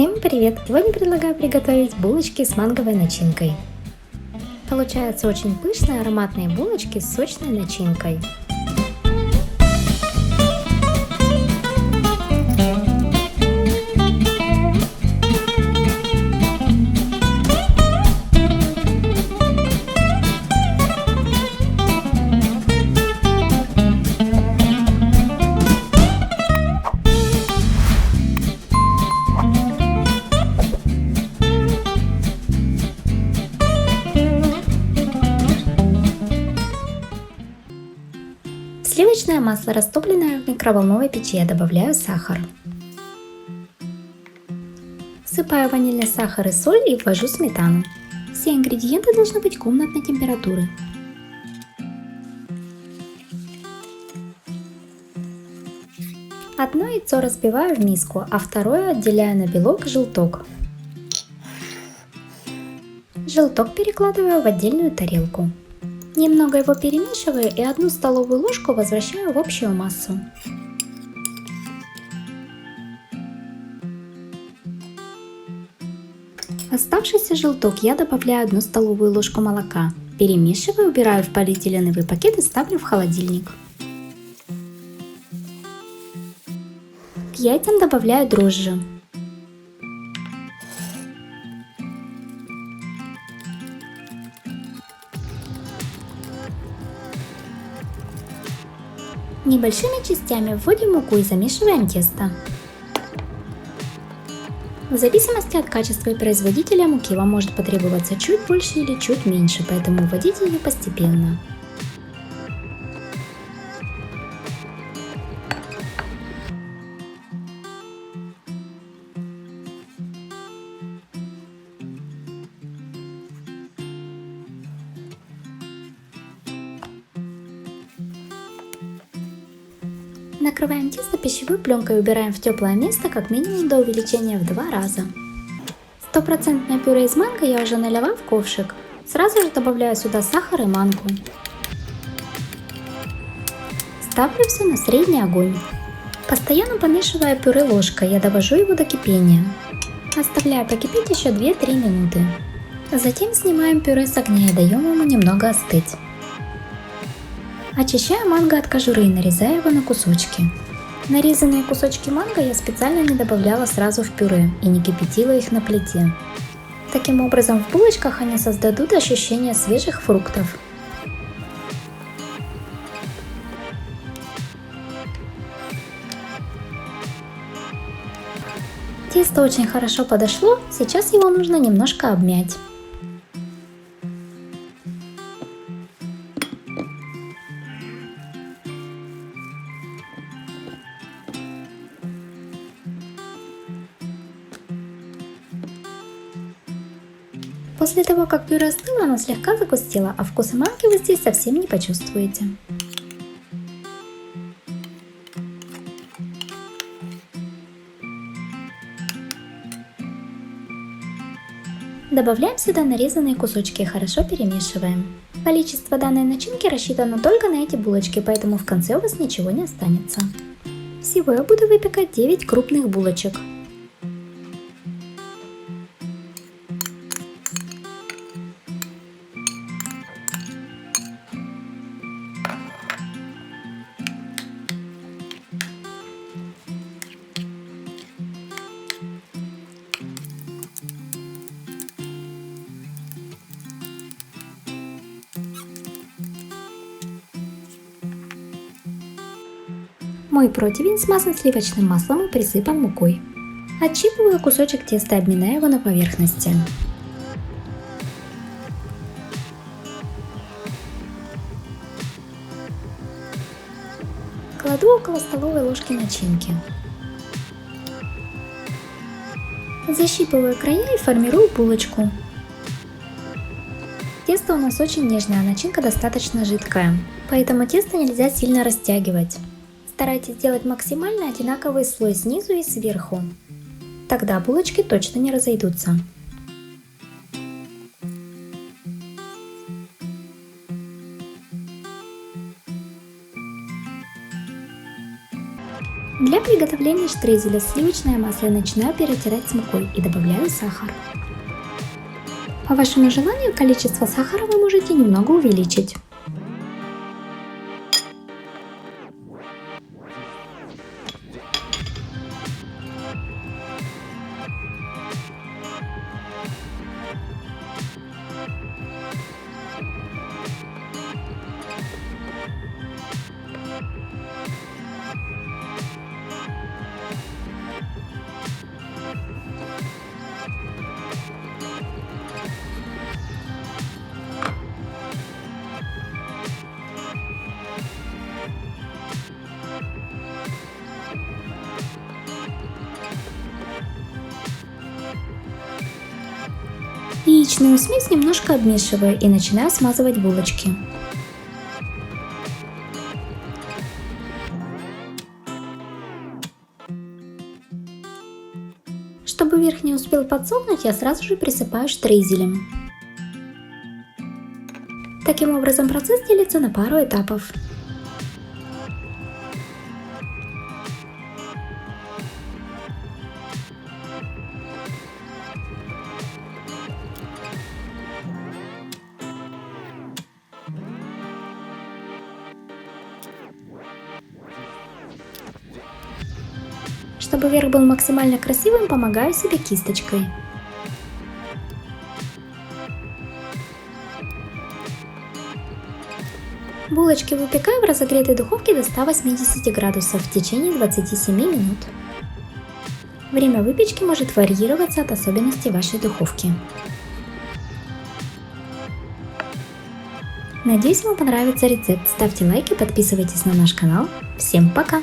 Всем привет! Сегодня предлагаю приготовить булочки с манговой начинкой. Получаются очень пышные ароматные булочки с сочной начинкой. В сливочное масло, растопленное в микроволновой печи, я добавляю сахар. Всыпаю ванильный сахар и соль и ввожу сметану. Все ингредиенты должны быть комнатной температуры. Одно яйцо разбиваю в миску, а второе отделяю на белок и желток. Желток перекладываю в отдельную тарелку. Немного его перемешиваю и 1 столовую ложку возвращаю в общую массу. Оставшийся желток я добавляю 1 столовую ложку молока. Перемешиваю, убираю в полиэтиленовый пакет и ставлю в холодильник. К яйцам добавляю дрожжи. Небольшими частями вводим муку и замешиваем тесто. В зависимости от качества и производителя муки вам может потребоваться чуть больше или чуть меньше, поэтому вводите ее постепенно. Накрываем тесто пищевой пленкой и убираем в теплое место как минимум до увеличения в 2 раза. Стопроцентное пюре из манго я уже налила в ковшик. Сразу же добавляю сюда сахар и мангу. Ставлю все на средний огонь. Постоянно помешивая пюре ложкой, я довожу его до кипения. Оставляю покипеть еще 2-3 минуты. Затем снимаем пюре с огня и даем ему немного остыть. Очищаю манго от кожуры и нарезаю его на кусочки. Нарезанные кусочки манго я специально не добавляла сразу в пюре и не кипятила их на плите. Таким образом в булочках они создадут ощущение свежих фруктов. Тесто очень хорошо подошло, сейчас его нужно немножко обмять. После того, как пюре остыло, оно слегка загустело, а вкуса манки вы здесь совсем не почувствуете. Добавляем сюда нарезанные кусочки и хорошо перемешиваем. Количество данной начинки рассчитано только на эти булочки, поэтому в конце у вас ничего не останется. Всего я буду выпекать 9 крупных булочек. Мой противень смазан сливочным маслом и присыпан мукой. Отщипываю кусочек теста и обминаю его на поверхности. Кладу около столовой ложки начинки. Защипываю края и формирую булочку. Тесто у нас очень нежное, а начинка достаточно жидкая, поэтому тесто нельзя сильно растягивать. Старайтесь делать максимально одинаковый слой снизу и сверху. Тогда булочки точно не разойдутся. Для приготовления штрезеля сливочное масло я начинаю перетирать с мукой и добавляю сахар. По вашему желанию количество сахара вы можете немного увеличить. Яичную смесь немножко обмешиваю и начинаю смазывать булочки. Чтобы верх не успел подсохнуть, я сразу же присыпаю штрезелем. Таким образом процесс делится на пару этапов. Чтобы верх был максимально красивым, помогаю себе кисточкой. Булочки выпекаю в разогретой духовке до 180 градусов в течение 27 минут. Время выпечки может варьироваться от особенностей вашей духовки. Надеюсь, вам понравится рецепт. Ставьте лайки, подписывайтесь на наш канал. Всем пока!